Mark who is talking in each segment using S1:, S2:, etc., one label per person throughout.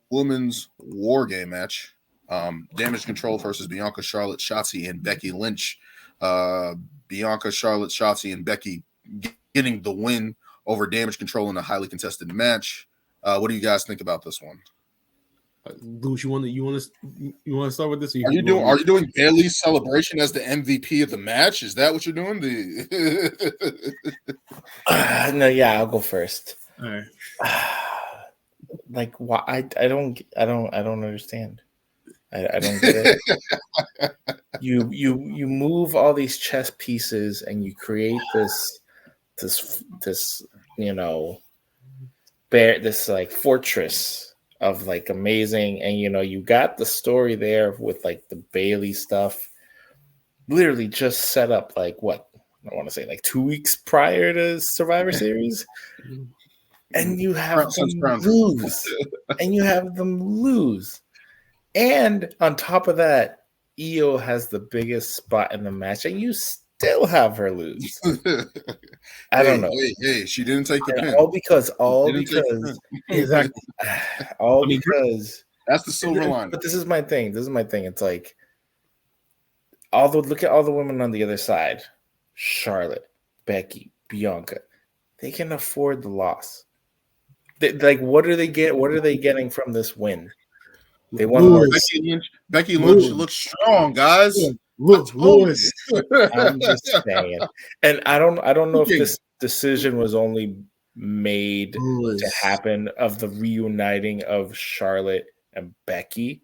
S1: women's war game match. Damage Control versus Bianca, Charlotte, Shotzi, and Becky Lynch. Bianca, Charlotte, Shotzi, and Becky getting the win over Damage Control in a highly contested match. What do you guys think about this one?
S2: Louis, you want to start with this?
S1: Are you doing Bayley's celebration as the MVP of the match? Is that what you're doing?
S3: No, yeah, I'll go first.
S2: All right.
S3: Like, why? I don't understand. I don't get it. You move all these chess pieces and you create this this like fortress of like amazing, and you got the story there with like the Bayley stuff literally just set up like what I want to say like 2 weeks prior to Survivor Series, and you have them lose. And on top of that, Io has the biggest spot in the match, and you still have her lose. I don't know.
S1: Hey, she didn't take the pin.
S3: All because
S2: exactly.
S3: Because
S1: that's the silver line.
S3: But this is my thing. It's like look at all the women on the other side. Charlotte, Becky, Bianca. They can afford the loss. What are they getting from this win? They won.
S1: Becky Lynch looks strong, guys.
S2: Lewis.
S3: I'm just saying, and I don't know if this decision was only made to happen of the reuniting of Charlotte and Becky.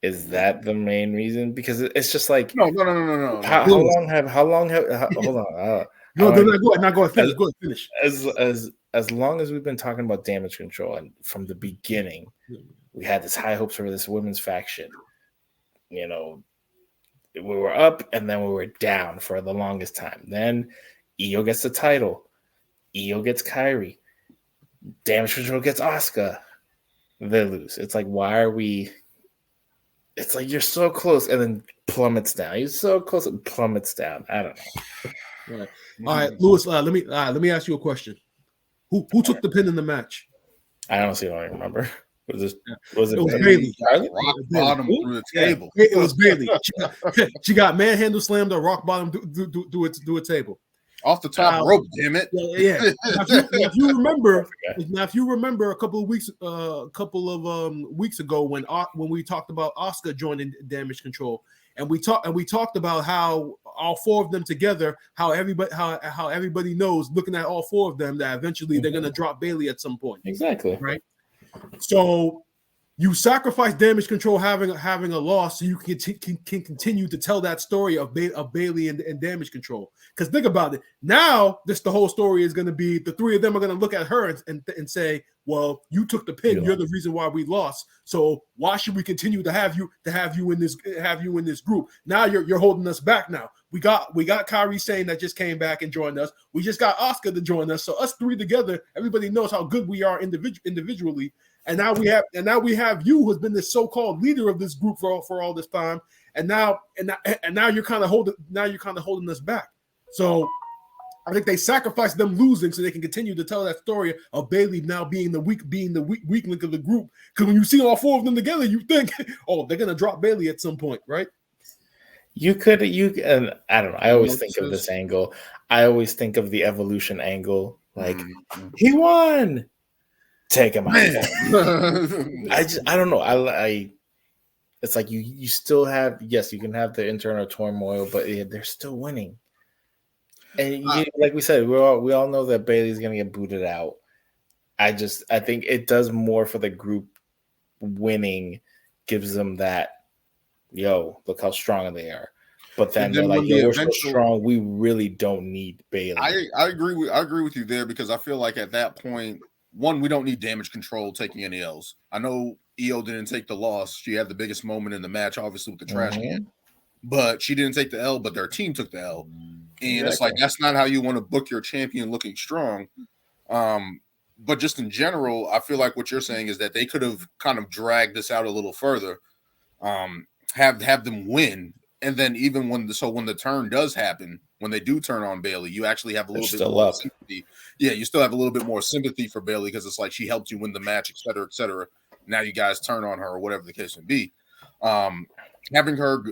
S3: Is that the main reason? Because it's just like
S1: no.
S3: How long have hold on?
S2: Go ahead, finish.
S3: As long as we've been talking about Damage Control, and from the beginning, we had this high hopes for this women's faction. We were up and then we were down for the longest time. Then Io gets the title. Io gets Kyrie. Damage Control gets Asuka. They lose. It's like, why are we? It's like you're so close and then plummets down. You're so close and plummets down. I don't know.
S2: All right, Louis. Let me ask you a question. Who took the pin in the match?
S3: I honestly don't even remember. Was it
S2: Bayley?
S1: Rock bottom through the table.
S2: It was Bayley. She got manhandle slammed or rock bottom do a table.
S1: Off the top rope, damn it!
S2: Yeah. If you remember, a couple of weeks ago when we talked about Asuka joining Damage Control, and we talked about how all four of them together, how everybody knows, looking at all four of them, that eventually they're gonna drop Bayley at some point.
S3: Exactly.
S2: Right. So you sacrifice Damage Control having a loss so you can continue to tell that story of Bayley and Damage Control. Because think about it. Now, the whole story is going to be the three of them are going to look at her and say, well, you took the pin. You're the reason why we lost. So why should we continue to have you in this group? Now you're holding us back now. We got Kyrie Sane that just came back and joined us. We just got Asuka to join us. So us three together, everybody knows how good we are individually. And now we have you, who's been the so-called leader of this group for all this time. And now you're kind of holding us back. So I think they sacrificed them losing so they can continue to tell that story of Bayley now being the weak link of the group. Because when you see all four of them together, you think, oh, they're gonna drop Bayley at some point, right?
S3: And I don't know. I always think of this angle. I always think of the evolution angle. Like he won. Take him out. I don't know. It's like you still have, yes, you can have the internal turmoil, but they're still winning. And like we said, we all know that Bayley's gonna get booted out. I think it does more for the group. Winning gives them that, look how strong they are. But then they're like, we're so strong, we really don't need Bayley.
S1: I agree with you there, because I feel like at that point, one, we don't need Damage Control taking any L's. I know Io didn't take the loss. She had the biggest moment in the match, obviously, with the trash can. But she didn't take the L, but their team took the L. And It's like, that's not how you want to book your champion looking strong. But just in general, I feel like what you're saying is that they could have kind of dragged this out a little further, have them win, And then even when the turn does happen, when they do turn on Bayley, you actually have a little bit more sympathy. Yeah, you still have a little bit more sympathy for Bayley because it's like she helped you win the match, et cetera, et cetera. Now you guys turn on her or whatever the case may be. Having her,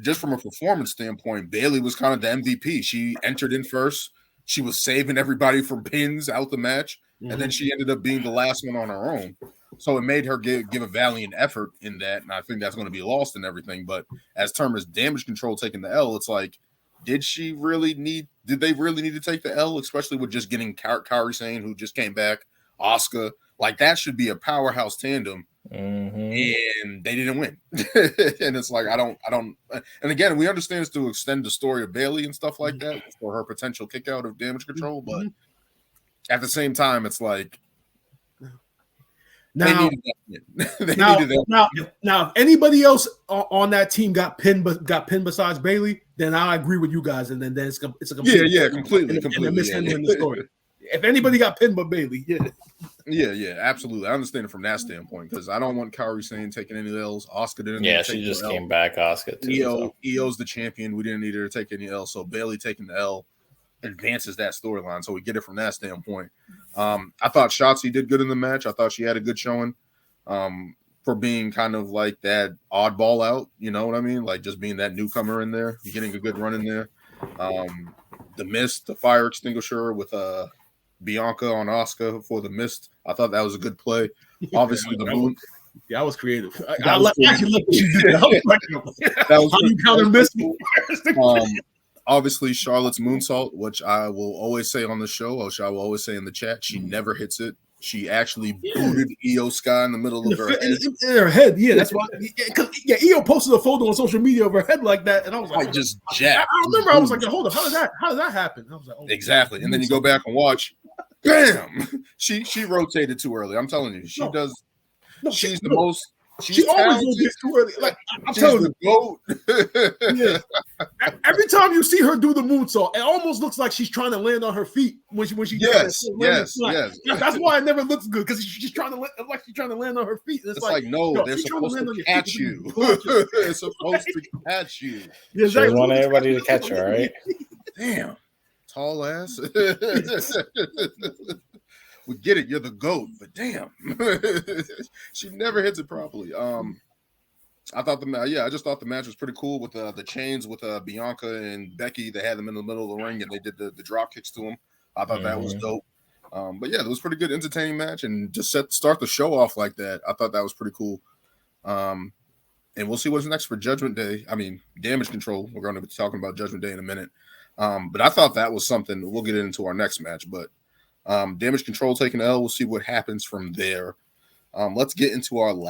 S1: just from a performance standpoint, Bayley was kind of the MVP. She entered in first. She was saving everybody from pins out the match, and then she ended up being the last one on her own. So it made her give a valiant effort in that, and I think that's going to be lost in everything. But as term as damage control taking the L, it's like, did they really need to take the L, especially with just getting Kairi Sane, who just came back, Asuka, like that should be a powerhouse tandem, and they didn't win. And it's like I don't. And again, we understand it's to extend the story of Bayley and stuff like that for her potential kick out of damage control, but at the same time, it's like.
S2: Now, if anybody else on that team got pinned besides Bayley, then I agree with you guys, and then it's a complete
S1: completely
S2: mishandling the story. If anybody got pinned but Bayley,
S1: yeah, absolutely. I understand it from that standpoint because I don't want Kairi Sane taking any L's. Asuka didn't.
S3: Yeah, she just came back. Asuka too.
S1: EO's the champion. We didn't need her to take any L, so Bayley taking the L advances that storyline. So we get it from that standpoint. I thought Shotzi did good in the match. I thought she had a good showing for being kind of like that oddball out. You know what I mean? Like just being that newcomer in there, getting a good run in there. The mist, the fire extinguisher with Bianca on Asuka for the mist. I thought that was a good play. Obviously, the moon.
S2: Yeah, I was creative. I actually let you do that. How you counter mist?
S1: Obviously, Charlotte's moonsault, which I will always say on the show, which I will always say in the chat, she never hits it. She actually booted Io Sky in the middle of her head.
S2: In her head, yeah. That's why. Io posted a photo on social media of her head like that, and I was like,
S1: just jacked.
S2: I remember, I was like, hold up, how did that happen? I was like,
S1: exactly. And then you go back and watch, bam, she rotated too early. I'm telling you, she does. She's the most.
S2: She always rotates too early. Like I'm telling you,
S1: goat.
S2: Yeah. Every time you see her do the moonsault, it almost looks like she's trying to land on her feet when she
S1: yes.
S2: That's why it never looks good because she's trying to land on her feet.
S1: It's like no, they're supposed to catch you. They're supposed to catch you.
S3: She doesn't want everybody to catch her, right?
S1: Damn, tall ass. We get it, you're the GOAT, but damn, she never hits it properly. I just thought the match was pretty cool with the chains with Bianca and Becky. They had them in the middle of the ring and they did the drop kicks to them. I thought that was dope. But yeah, it was a pretty good, entertaining match, and just start the show off like that. I thought that was pretty cool. And we'll see what's next for Judgment Day. I mean, Damage Control. We're going to be talking about Judgment Day in a minute. But I thought that was something. We'll get into our next match, but. Damage Control taking L. We'll see what happens from there. Let's get into our last.